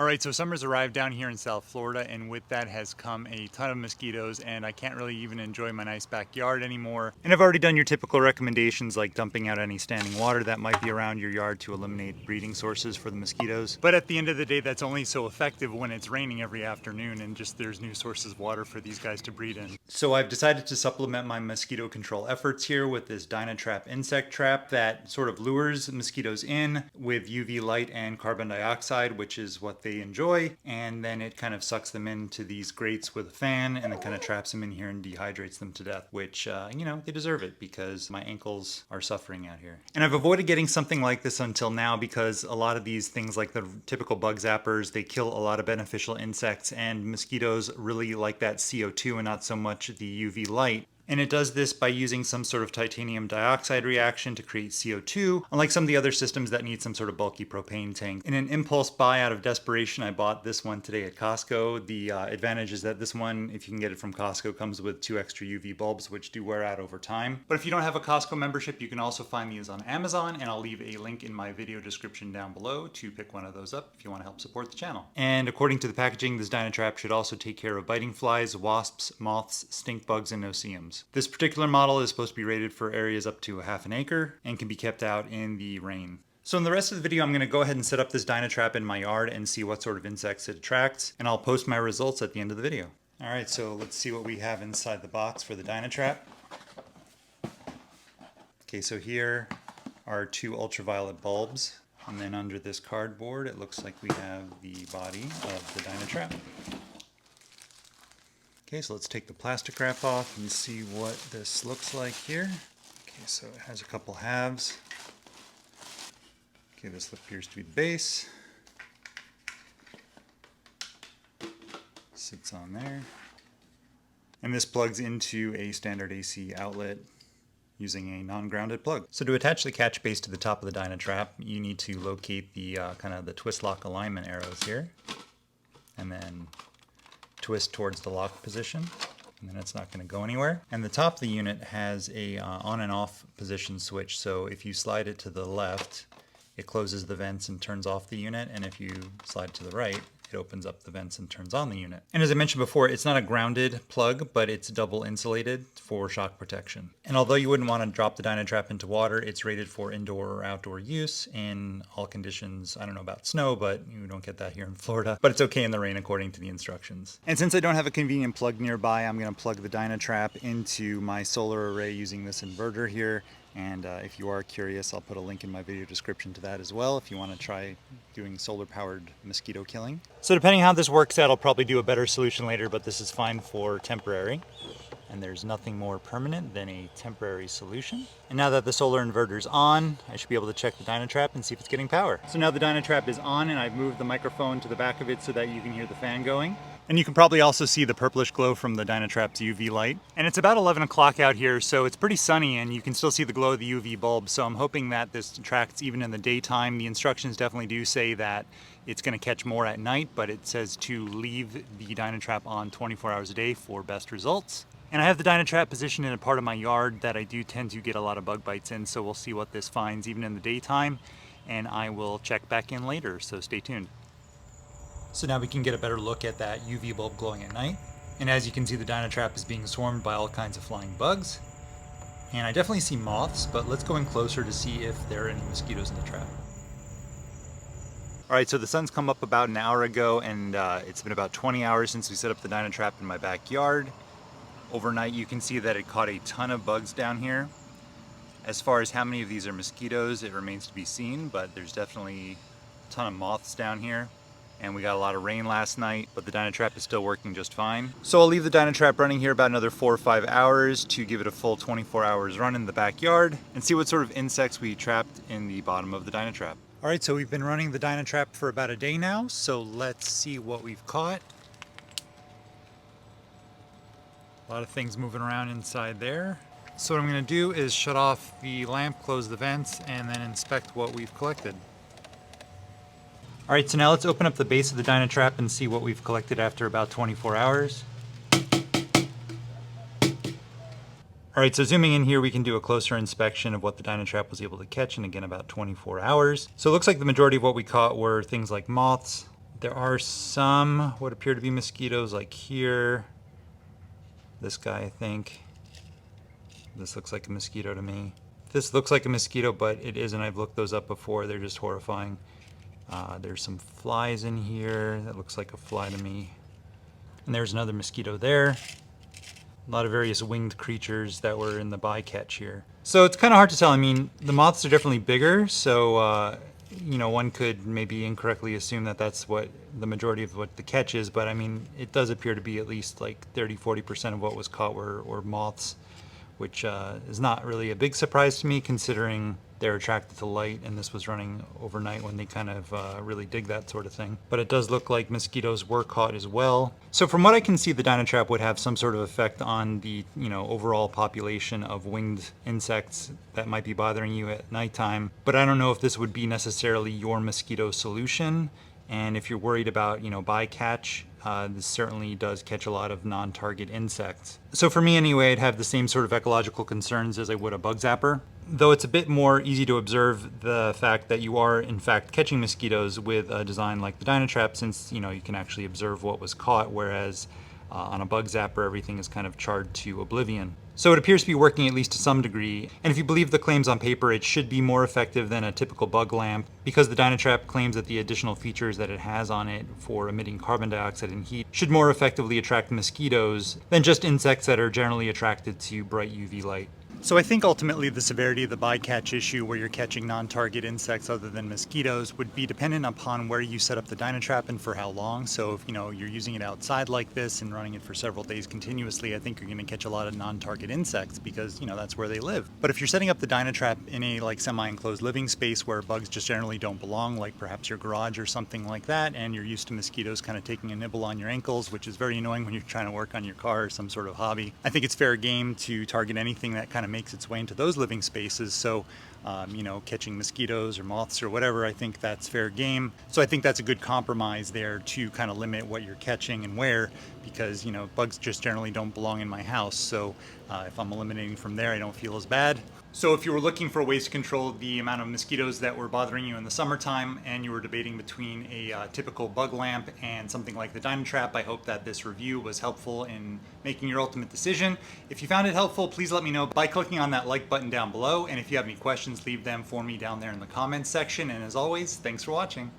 All right, so summer's arrived down here in South Florida, and with that has come a ton of mosquitoes, and I can't really even enjoy my nice backyard anymore. And I've already done your typical recommendations like dumping out any standing water that might be around your yard to eliminate breeding sources for the mosquitoes. But at the end of the day, that's only so effective when it's raining every afternoon and just there's new sources of water for these guys to breed in. So I've decided to supplement my mosquito control efforts here with this Dynatrap insect trap that sort of lures mosquitoes in with UV light and carbon dioxide, which is what they enjoy, and then it kind of sucks them into these grates with a fan and then kind of traps them in here and dehydrates them to death, which, you know, they deserve it because my ankles are suffering out here. And I've avoided getting something like this until now because a lot of these things like the typical bug zappers, they kill a lot of beneficial insects, and mosquitoes really like that CO2 and not so much the UV light. And it does this by using some sort of titanium dioxide reaction to create CO2, unlike some of the other systems that need some sort of bulky propane tank. In an impulse buy out of desperation, I bought this one today at Costco. The advantage is that this one, if you can get it from Costco, comes with 2 extra UV bulbs, which do wear out over time. But if you don't have a Costco membership, you can also find these on Amazon, and I'll leave a link in my video description down below to pick one of those up if you want to help support the channel. And according to the packaging, this Dynatrap should also take care of biting flies, wasps, moths, stink bugs, and no-see-ums. This particular model is supposed to be rated for areas up to 1/2 acre and can be kept out in the rain. So in the rest of the video, I'm going to go ahead and set up this Dynatrap in my yard and see what sort of insects it attracts, and I'll post my results at the end of the video. Alright, so let's see what we have inside the box for the Dynatrap. Okay, so here are 2 ultraviolet bulbs, and then under this cardboard it looks like we have the body of the Dynatrap. Okay, so let's take the plastic wrap off and see what this looks like here. Okay, so it has a couple halves. Okay, this appears to be the base. Sits on there. And this plugs into a standard AC outlet using a non-grounded plug. So to attach the catch base to the top of the Dynatrap, you need to locate the kind of the twist lock alignment arrows here, and then twist towards the lock position, and then it's not going to go anywhere. And the top of the unit has a on and off position switch, so if you slide it to the left, it closes the vents and turns off the unit, and if you slide it to the right, it opens up the vents and turns on the unit. And as I mentioned before, it's not a grounded plug, but it's double insulated for shock protection. And although you wouldn't want to drop the Dynatrap into water, it's rated for indoor or outdoor use in all conditions. I don't know about snow, but you don't get that here in Florida. But it's okay in the rain according to the instructions. And since I don't have a convenient plug nearby, I'm going to plug the Dynatrap into my solar array using this inverter here. And if you are curious, I'll put a link in my video description to that as well if you want to try doing solar-powered mosquito killing. So depending how this works out, I'll probably do a better solution later, but this is fine for temporary. And there's nothing more permanent than a temporary solution. And now that the solar inverter's on, I should be able to check the Dynatrap and see if it's getting power. So now the Dynatrap is on, and I've moved the microphone to the back of it so that you can hear the fan going. And you can probably also see the purplish glow from the Dynatrap's UV light. And it's about 11 o'clock out here, so it's pretty sunny, and you can still see the glow of the UV bulb. So I'm hoping that this attracts even in the daytime. The instructions definitely do say that it's going to catch more at night, but it says to leave the Dynatrap on 24 hours a day for best results. And I have the Dynatrap positioned in a part of my yard that I do tend to get a lot of bug bites in, so we'll see what this finds even in the daytime, and I will check back in later, so stay tuned. So now we can get a better look at that UV bulb glowing at night. And as you can see, the Dynatrap is being swarmed by all kinds of flying bugs. And I definitely see moths, but let's go in closer to see if there are any mosquitoes in the trap. Alright, so the sun's come up about an hour ago, and it's been about 20 hours since we set up the Dynatrap in my backyard. Overnight, you can see that it caught a ton of bugs down here. As far as how many of these are mosquitoes, it remains to be seen, but there's definitely a ton of moths down here. And we got a lot of rain last night, but the Dynatrap is still working just fine. So I'll leave the Dynatrap running here about another 4 or 5 hours to give it a full 24 hours run in the backyard and see what sort of insects we trapped in the bottom of the Dynatrap. All right, so we've been running the Dynatrap for about a day now, so let's see what we've caught. A lot of things moving around inside there. So what I'm gonna do is shut off the lamp, close the vents, and then inspect what we've collected. All right, so now let's open up the base of the Dynatrap and see what we've collected after about 24 hours. All right, so zooming in here, we can do a closer inspection of what the Dynatrap was able to catch in, again, about 24 hours. So it looks like the majority of what we caught were things like moths, There are some what appear to be mosquitoes like here. This guy, I think. This looks like a mosquito to me. This looks like a mosquito, but it isn't. I've looked those up before. They're just horrifying. There's some flies in here. That looks like a fly to me. And there's another mosquito there. A lot of various winged creatures that were in the bycatch here. So it's kind of hard to tell. I mean, the moths are definitely bigger, so you know, one could maybe incorrectly assume that that's what the majority of what the catch is, but I mean, it does appear to be at least like 30-40% of what was caught were moths, which is not really a big surprise to me considering they're attracted to light, and this was running overnight when they kind of really dig that sort of thing. But it does look like mosquitoes were caught as well. So from what I can see, the Dynatrap would have some sort of effect on the, you know, overall population of winged insects that might be bothering you at nighttime. But I don't know if this would be necessarily your mosquito solution. And if you're worried about, you know, bycatch, this certainly does catch a lot of non-target insects. So for me anyway, I'd have the same sort of ecological concerns as I would a bug zapper. Though it's a bit more easy to observe the fact that you are in fact catching mosquitoes with a design like the Dynatrap, since, you know, you can actually observe what was caught, whereas on a bug zapper, everything is kind of charred to oblivion. So it appears to be working at least to some degree, and if you believe the claims on paper, it should be more effective than a typical bug lamp, because the Dynatrap claims that the additional features that it has on it for emitting carbon dioxide and heat should more effectively attract mosquitoes than just insects that are generally attracted to bright UV light. So I think ultimately the severity of the bycatch issue, where you're catching non-target insects other than mosquitoes, would be dependent upon where you set up the Dynatrap and for how long. So if, you know, you're using it outside like this and running it for several days continuously, I think you're going to catch a lot of non-target insects because, you know, that's where they live. But if you're setting up the Dynatrap in a like semi-enclosed living space where bugs just generally don't belong, like perhaps your garage or something like that, and you're used to mosquitoes kind of taking a nibble on your ankles, which is very annoying when you're trying to work on your car or some sort of hobby, I think it's fair game to target anything that kind of makes its way into those living spaces. So you know, catching mosquitoes or moths or whatever, I think that's fair game. So I think that's a good compromise there to kind of limit what you're catching and where, because, you know, bugs just generally don't belong in my house. So if I'm eliminating from there, I don't feel as bad. So if you were looking for ways to control the amount of mosquitoes that were bothering you in the summertime, and you were debating between a typical bug lamp and something like the Dynatrap, I hope that this review was helpful in making your ultimate decision. If you found it helpful, please let me know by clicking on that like button down below. And if you have any questions, leave them for me down there in the comments section. And as always, thanks for watching.